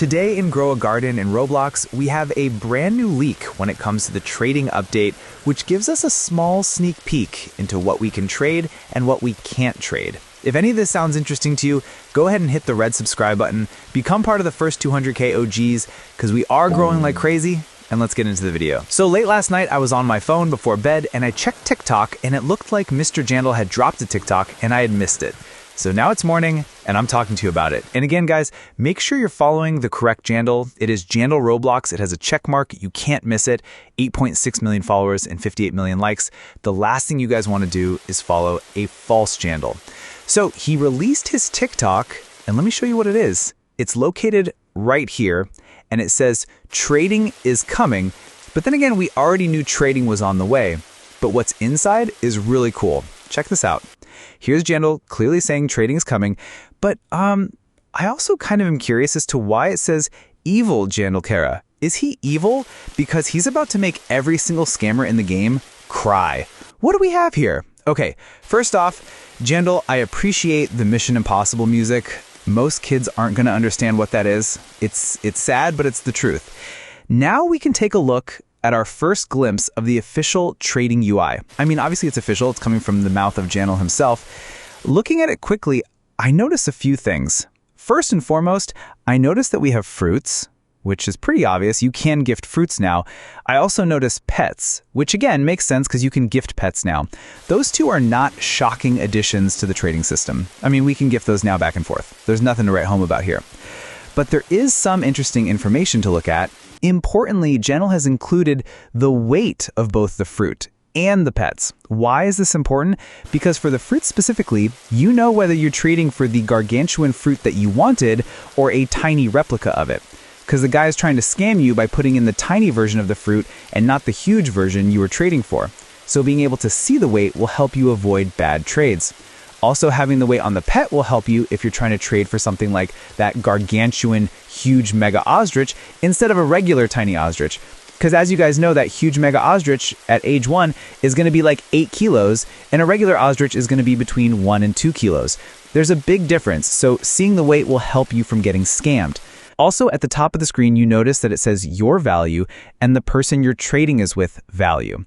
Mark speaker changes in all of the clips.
Speaker 1: Today in Grow a Garden in Roblox, we have a brand new leak when it comes to the trading update, which gives us a small sneak peek into what we can trade and what we can't trade. If any of this sounds interesting to you, go ahead and hit the red subscribe button, become part of the first 200K OGs, because we are growing like crazy, and let's get into the video. So late last night, I was on my phone before bed, and I checked TikTok, and it looked like Mr. Jandel had dropped a TikTok, and I had missed it. So now it's morning, and I'm talking to you about it. And again, guys, make sure you're following the correct Jandel. It is Jandel Roblox. It has a check mark. You can't miss it. 8.6 million followers and 58 million likes. The last thing you guys want to do is follow a false Jandel. So he released his TikTok, and let me show you what it is. It's located right here, and it says, trading is coming. But then again, we already knew trading was on the way. But what's inside is really cool. Check this out. Here's Jandel clearly saying trading is coming, but I also kind of am curious as to why it says evil Jandel Kara. Is he evil? Because he's about to make every single scammer in the game cry. What do we have here? Okay, first off, Jandel, I appreciate the Mission Impossible music. Most kids aren't going to understand what that is. It's sad, but it's the truth. Now we can take a look at our first glimpse of the official trading UI. I mean, obviously it's official. It's coming from the mouth of Jandel himself. Looking at it quickly, I notice a few things. First and foremost, I notice that we have fruits, which is pretty obvious. You can gift fruits now. I also notice pets, which again makes sense because you can gift pets now. Those two are not shocking additions to the trading system. I mean, we can gift those now back and forth. There's nothing to write home about here. But there is some interesting information to look at. Importantly, Jandel has included the weight of both the fruit and the pets. Why is this important? Because for the fruit specifically, you know whether you're trading for the gargantuan fruit that you wanted or a tiny replica of it. Because the guy is trying to scam you by putting in the tiny version of the fruit and not the huge version you were trading for. So being able to see the weight will help you avoid bad trades. Also, having the weight on the pet will help you if you're trying to trade for something like that gargantuan, huge mega ostrich instead of a regular tiny ostrich. Because as you guys know, that huge mega ostrich at age 1 is going to be like 8 kilos, and a regular ostrich is going to be between 1 and 2 kilos. There's a big difference, so seeing the weight will help you from getting scammed. Also, at the top of the screen, you notice that it says your value and the person you're trading is with value.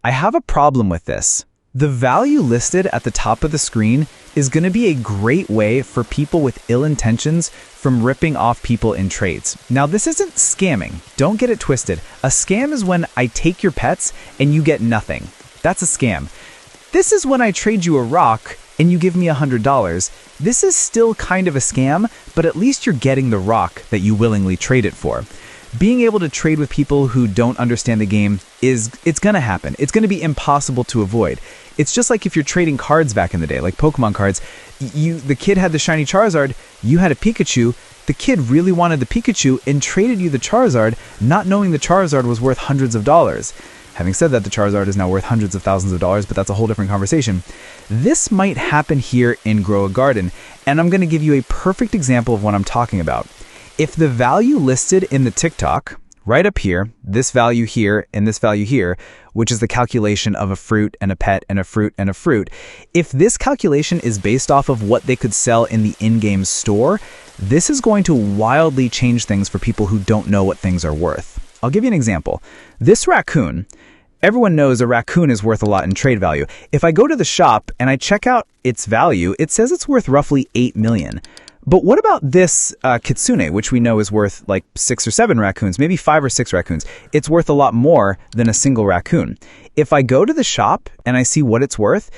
Speaker 1: I have a problem with this. The value listed at the top of the screen is going to be a great way for people with ill intentions from ripping off people in trades. Now, this isn't scamming. Don't get it twisted. A scam is when I take your pets and you get nothing. That's a scam. This is when I trade you a rock and you give me $100. This is still kind of a scam, but at least you're getting the rock that you willingly trade it for. Being able to trade with people who don't understand the game it's going to happen. It's going to be impossible to avoid. It's just like if you're trading cards back in the day, like Pokemon cards. The kid had the shiny Charizard, you had a Pikachu. The kid really wanted the Pikachu and traded you the Charizard, not knowing the Charizard was worth hundreds of dollars. Having said that, the Charizard is now worth hundreds of thousands of dollars, but that's a whole different conversation. This might happen here in Grow a Garden, and I'm going to give you a perfect example of what I'm talking about. If the value listed in the TikTok, right up here, this value here and this value here, which is the calculation of a fruit and a pet and a fruit and a fruit, if this calculation is based off of what they could sell in the in-game store, this is going to wildly change things for people who don't know what things are worth. I'll give you an example. This raccoon, everyone knows a raccoon is worth a lot in trade value. If I go to the shop and I check out its value, it says it's worth roughly 8 million. But what about this kitsune, which we know is worth like 6 or 7 raccoons, maybe 5 or 6 raccoons? It's worth a lot more than a single raccoon. If I go to the shop and I see what it's worth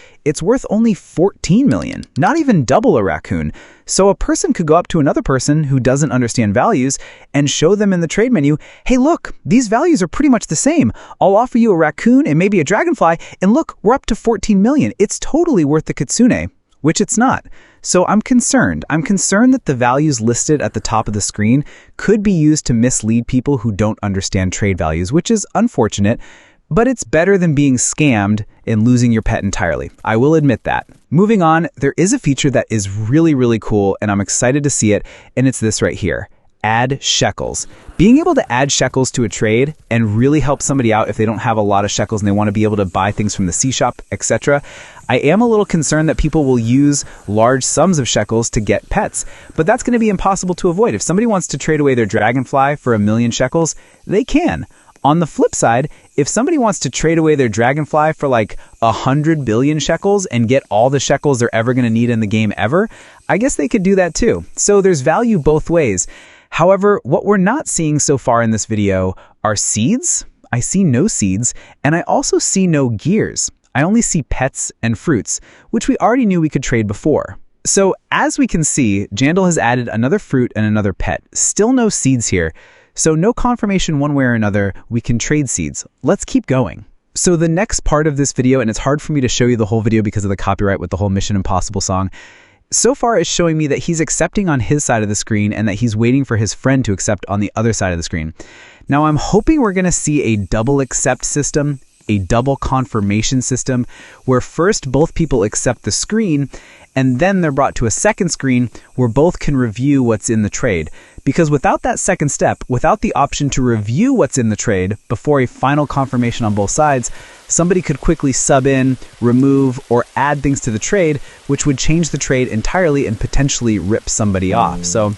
Speaker 1: only 14 million, not even double a raccoon. So a person could go up to another person who doesn't understand values and show them in the trade menu, hey, look, these values are pretty much the same. I'll offer you a raccoon and maybe a dragonfly, and look, we're up to 14 million. It's totally worth the kitsune, which it's not. So I'm concerned. I'm concerned that the values listed at the top of the screen could be used to mislead people who don't understand trade values, which is unfortunate, but it's better than being scammed and losing your pet entirely. I will admit that. Moving on, there is a feature that is really, really cool, and I'm excited to see it, and it's this right here. Add shekels. Being able to add shekels to a trade and really help somebody out if they don't have a lot of shekels and they want to be able to buy things from the C shop, etc. I am a little concerned that people will use large sums of shekels to get pets, but that's going to be impossible to avoid. If somebody wants to trade away their dragonfly for 1,000,000 shekels, they can. On the flip side, if somebody wants to trade away their dragonfly for like 100 billion shekels and get all the shekels they're ever going to need in the game ever, I guess they could do that too. So there's value both ways. However, what we're not seeing so far in this video are seeds. I see no seeds, and I also see no gears. I only see pets and fruits, which we already knew we could trade before. So as we can see, Jandel has added another fruit and another pet. Still no seeds here. So no confirmation one way or another we can trade seeds. Let's keep going. So the next part of this video, and it's hard for me to show you the whole video because of the copyright with the whole Mission Impossible song, so far is showing me that he's accepting on his side of the screen and that he's waiting for his friend to accept on the other side of the screen. Now I'm hoping we're going to see a double accept system, a double confirmation system, where first both people accept the screen and then they're brought to a second screen where both can review what's in the trade. Because without that second step, without the option to review what's in the trade before a final confirmation on both sides, somebody could quickly sub in, remove, or add things to the trade, which would change the trade entirely and potentially rip somebody off. So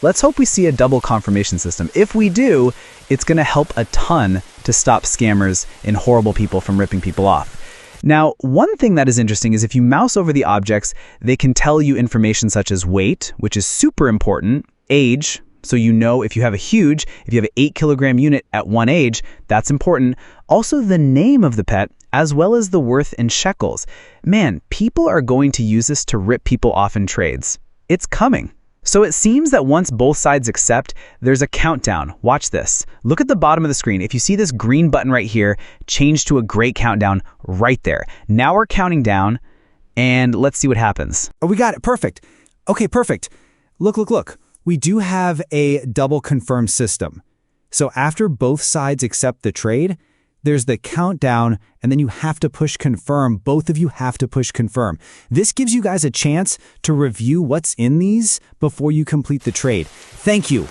Speaker 1: let's hope we see a double confirmation system. If we do, it's going to help a ton to stop scammers and horrible people from ripping people off. Now, one thing that is interesting is if you mouse over the objects, they can tell you information such as weight, which is super important, age, so you know if you have if you have an 8-kilogram unit at one age, that's important. Also the name of the pet, as well as the worth in shekels. Man, people are going to use this to rip people off in trades. It's coming. So it seems that once both sides accept, there's a countdown. Watch this. Look at the bottom of the screen. If you see this green button right here, change to a gray countdown right there. Now we're counting down, and let's see what happens.
Speaker 2: Oh, we got it. Perfect. Okay, perfect. Look. We do have a double confirm system. So after both sides accept the trade, there's the countdown, and then you have to push confirm. Both of you have to push confirm. This gives you guys a chance to review what's in these before you complete the trade. Thank you,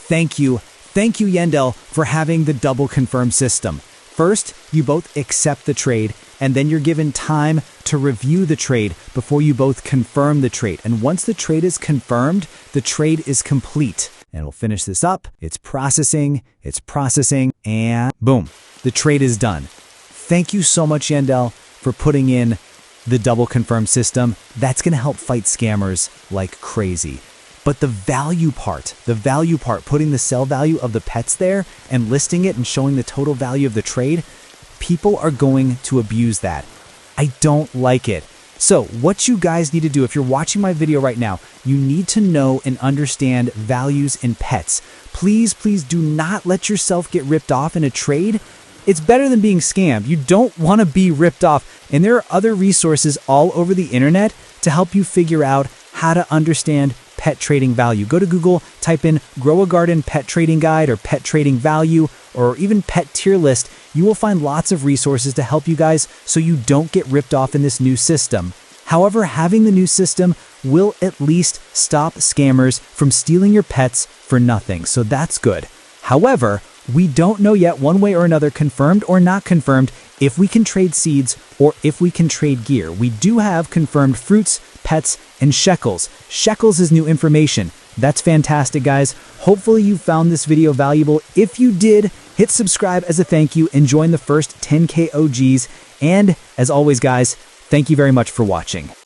Speaker 2: Jandel, for having the double confirm system. First, you both accept the trade, and then you're given time to review the trade before you both confirm the trade. And once the trade is confirmed, the trade is complete. And we'll finish this up. It's processing, and boom, the trade is done. Thank you so much, Jandel, for putting in the double confirm system. That's going to help fight scammers like crazy. But the value part, putting the sell value of the pets there and listing it and showing the total value of the trade, people are going to abuse that. I don't like it. So what you guys need to do, if you're watching my video right now, you need to know and understand values in pets. Please do not let yourself get ripped off in a trade. It's better than being scammed. You don't want to be ripped off. And there are other resources all over the internet to help you figure out how to understand pet trading value. Go to Google, type in Grow a Garden Pet Trading Guide or Pet Trading Value or even Pet Tier List. You will find lots of resources to help you guys so you don't get ripped off in this new system. However, having the new system will at least stop scammers from stealing your pets for nothing, so that's good. However, we don't know yet one way or another, confirmed or not confirmed, if we can trade seeds or if we can trade gear. We do have confirmed fruits, pets, and shekels. Shekels is new information. That's fantastic, guys. Hopefully you found this video valuable. If you did, hit subscribe as a thank you and join the first 10K OGs. And as always, guys, thank you very much for watching.